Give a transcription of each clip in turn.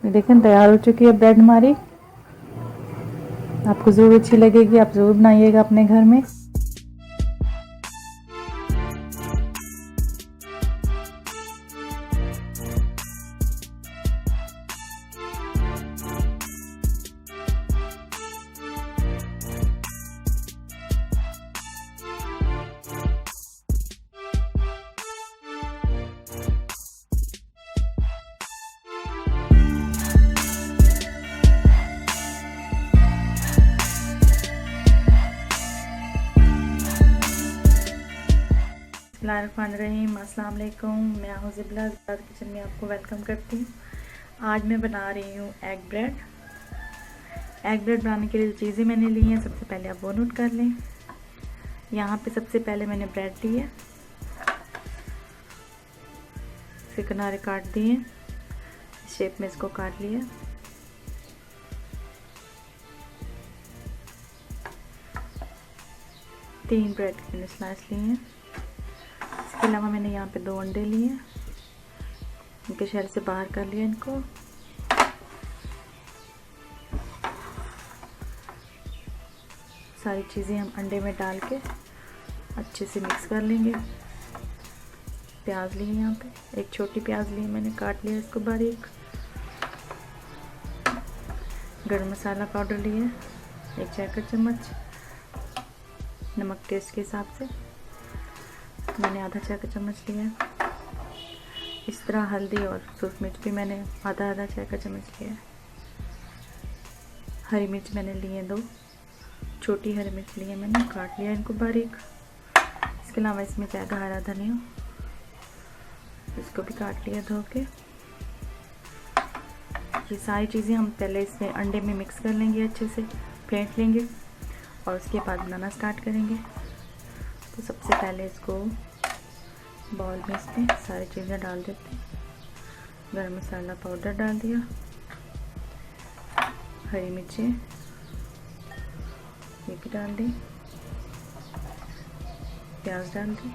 देखें तैयार हो चुकी है ब्रेड हमारी। आपको ज़रूर अच्छी लगेगी, आप ज़रूर बनाइएगा अपने घर में। बिस्मिल्लाहिर्रहमानिर्रहीम, अस्सलाम वालेकुम। मैं हूँ ज़िबलास किचन में आपको वेलकम करती हूँ। आज मैं बना रही हूँ एग ब्रेड। एग ब्रेड बनाने के लिए जो चीज़ें मैंने ली हैं सबसे पहले आप वो नोट कर लें। यहाँ पे सबसे पहले मैंने ब्रेड ली है, इसके किनारे काट दिए, शेप में इसको काट लिया। तीन ब्रेड के मैंने स्लाइस लिए हैं। इसके अलावा मैंने यहाँ पे 2 अंडे लिए, इनके शेल से बाहर कर लिया इनको। सारी चीज़ें हम अंडे में डाल के अच्छे से मिक्स कर लेंगे। प्याज लिए यहाँ पे, एक छोटी प्याज ली मैंने, काट लिया इसको बारीक। गरम मसाला पाउडर लिया 1 चाय का चम्मच। नमक टेस्ट के हिसाब से मैंने आधा चाय का चम्मच लिया है। इस तरह हल्दी और सूरज मिर्च भी मैंने आधा चाय का चम्मच लिया है। हरी मिर्च मैंने लिए 2 छोटी हरी मिर्च लिए मैंने, काट लिया इनको बारीक। इसके अलावा इसमें जाएगा हरा धनिया, इसको भी काट लिया धो के। ये सारी चीज़ें हम पहले इसमें अंडे में मिक्स कर लेंगे, अच्छे से फेंट लेंगे और उसके बाद बनाना स्टार्ट करेंगे। तो सबसे पहले इसको बाउल में इसमें सारी चीज़ें डाल देते हैं। गरम मसाला पाउडर डाल दिया, हरी मिर्चें ये भी डाल दी, प्याज डाल दी,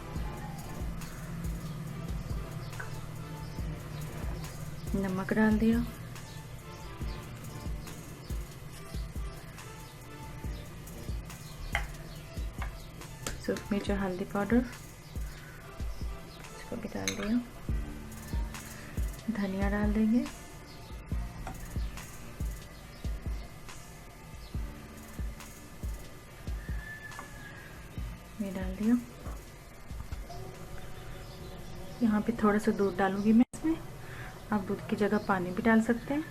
नमक डाल दिया, सूरज मिर्च और हल्दी पाउडर इसको भी डाल दिया, धनिया डाल देंगे, ये डाल दिया। यहाँ पे थोड़ा सा दूध डालूंगी मैं इसमें, आप दूध की जगह पानी भी डाल सकते हैं,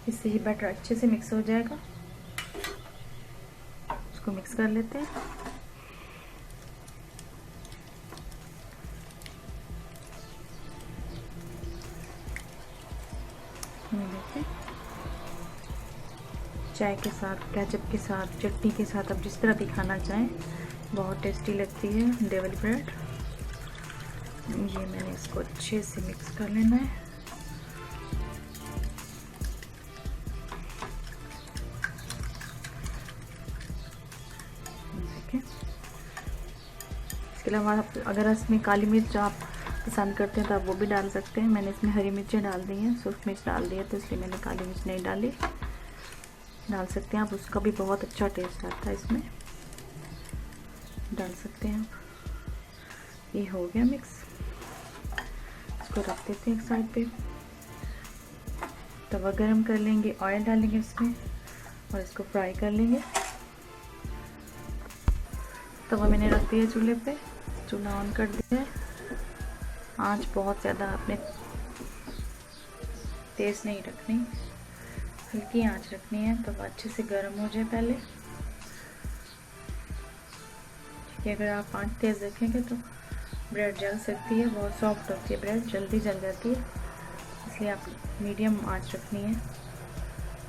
इससे ही बैटर अच्छे से मिक्स हो जाएगा। इसको मिक्स कर लेते हैं। देखिए चाय के साथ, केचप के साथ, चटनी के साथ, आप जिस तरह भी खाना चाहें, बहुत टेस्टी लगती है अंडे वाली ब्रेड। ये मैंने इसको अच्छे से मिक्स कर लेना है। देखिए इसके अलावा अगर इसमें काली मिर्च आप पसंद करते हैं तो आप वो भी डाल सकते हैं। मैंने इसमें हरी मिर्चें डाल दी हैं, सूरज मिर्च डाल दिया, तो इसलिए मैंने काली मिर्च नहीं डाली। डाल सकते हैं आप, उसका भी बहुत अच्छा टेस्ट आता है इसमें, डाल सकते हैं आप। ये हो गया मिक्स, इसको रख देते हैं एक साइड पे। तवा गरम कर लेंगे, ऑयल डालेंगे इसमें और इसको फ्राई कर लेंगे। तवा मैंने रख दिया चूल्हे पे, चूल्हा ऑन कर दिया है। आंच बहुत ज़्यादा आपने तेज़ नहीं रखनी, हल्की आंच रखनी है, तब अच्छे से गर्म हो जाए पहले। क्योंकि अगर आप आंच तेज़ रखेंगे तो ब्रेड जल सकती है, बहुत सॉफ्ट होती है ब्रेड, जल्दी जल जाती है। इसलिए आप मीडियम आंच रखनी है,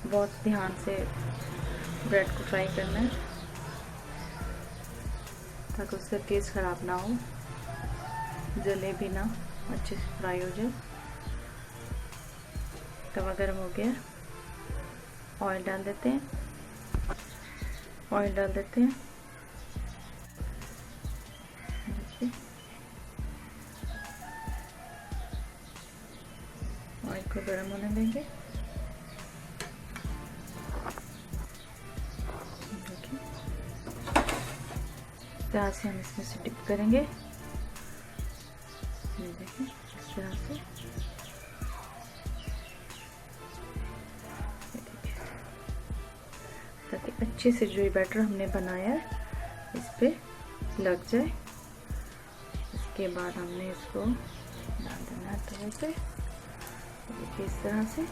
बहुत ध्यान से ब्रेड को फ्राई करना है ताकि उसका टेस्ट ख़राब ना हो, जले भी ना, अच्छे से फ्राई हो जाए। तवा गर्म हो गया, ऑयल डाल देते हैं, ऑयल डाल देते हैं। ऑयल को गर्म होने देंगे। देखिए इस तरह से हम इसमें से डिप करेंगे। ये देखिए इस तरह से, ताकि अच्छे से जो ये बैटर हमने बनाया है इस पे लग जाए। इसके बाद हमने इसको डाल देना है तवे पे। देखिए इस तरह से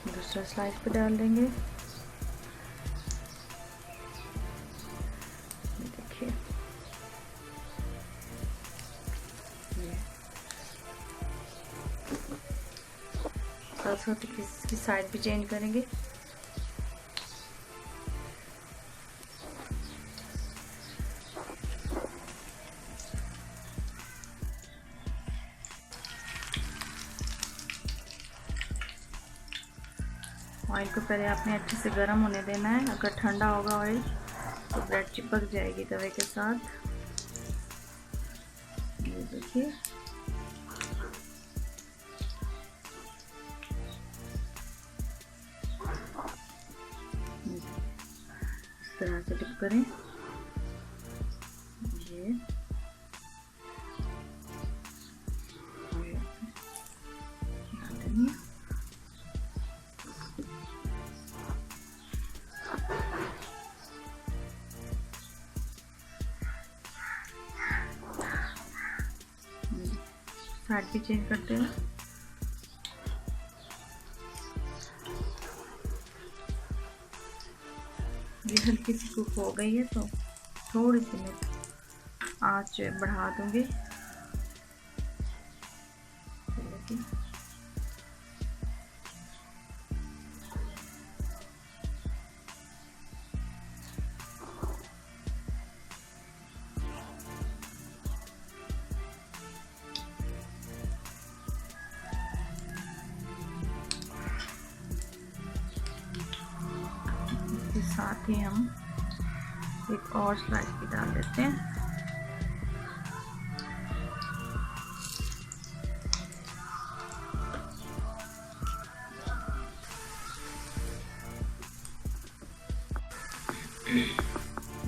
दूसरा स्लाइस पे डाल देंगे। देखिए साथ साथ इसकी साइड भी चेंज करेंगे। ऑयल को पहले आपने अच्छे से गर्म होने देना है। अगर ठंडा होगा ऑयल तो ब्रेड चिपक जाएगी तवे के साथ। ये देखिए इस तरह से डिप करें। ये साइड भी चेंज करते हैं। ये हल्की सी कुक हो गई है तो थोड़ी सी मैं आंच बढ़ा दूंगी। साथ ही हम एक और स्लाइस भी डाल देते हैं।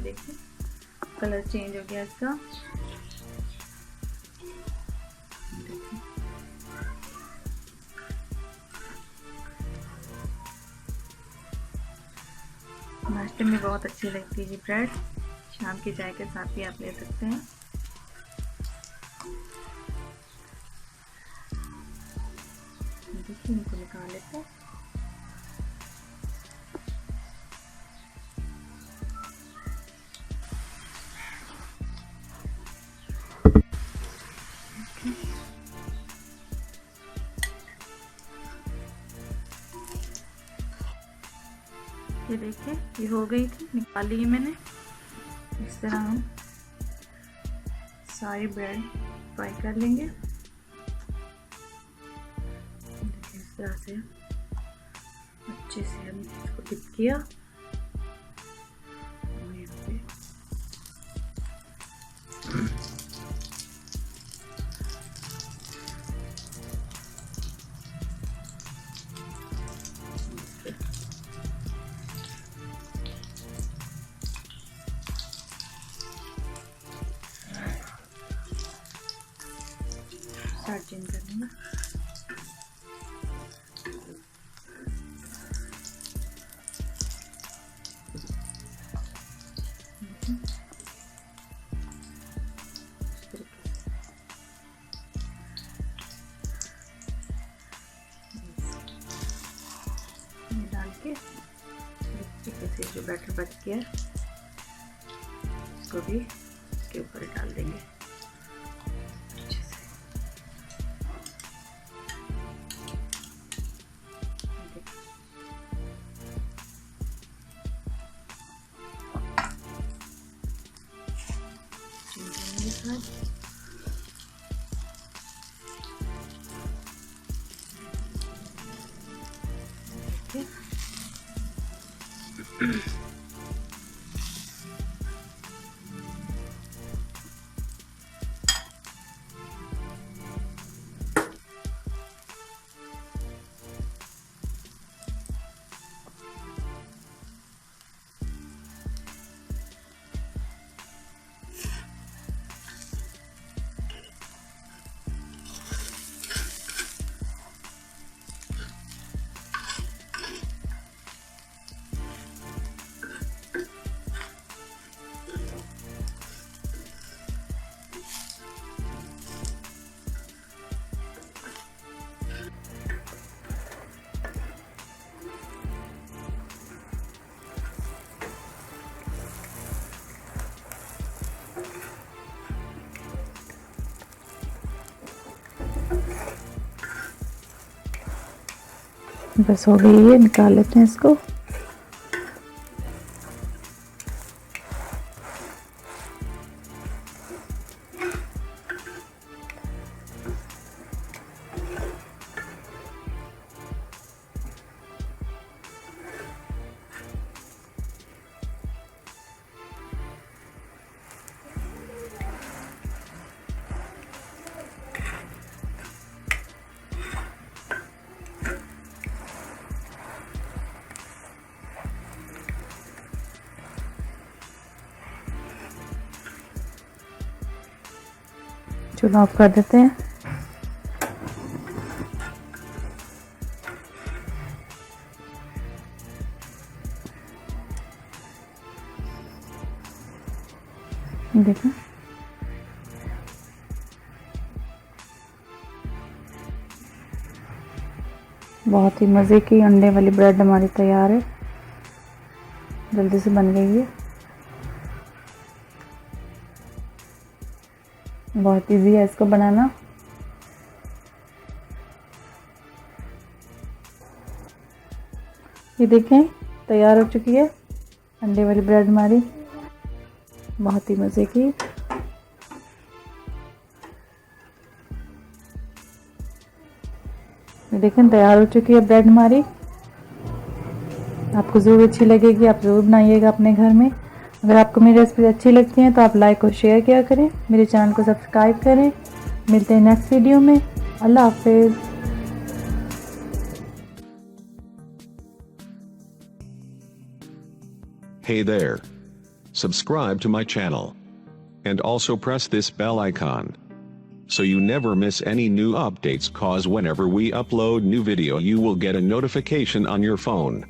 देखिए कलर चेंज हो गया इसका। नाश्ते में बहुत अच्छी लगती है ये ब्रेड। शाम की चाय के साथ भी आप ले सकते हैं। देखिए इनको निकाल लेते हैं। ये देखिए ये हो गई थी, निकाल ली मैंने। इस तरह हम सारी ब्रेड फ्राई कर लेंगे। देखिए इस तरह से अच्छे से हमने इसको डिप किया। चेंज कर लेंगे। डाल के से जो बैटर बच गया उसको भी इसके ऊपर डाल देंगे। बस हो गई है, निकाल लेते हैं इसको। चूल्हा ऑफ कर देते हैं। देखो बहुत ही मज़े की अंडे वाली ब्रेड हमारी तैयार है, जल्दी से बन गई है। बहुत इजी है इसको बनाना। ये देखें तैयार हो चुकी है अंडे वाली ब्रेड हमारी, बहुत ही मज़े की। ये देखें तैयार हो चुकी है ब्रेड हमारी। आपको ज़रूर अच्छी लगेगी, आप ज़रूर बनाइएगा अपने घर में। अगर आपको मेरी रेसिपी अच्छी लगती हैं तो आप लाइक और शेयर किया करें, मेरे चैनल को सब्सक्राइब करें। मिलते हैं नेक्स्ट वीडियो में। अल्लाह हाफिज़। Hey there. Subscribe to my channel. And also press this bell icon, so you never miss any new updates, cause whenever we upload new video you will get a notification on your phone.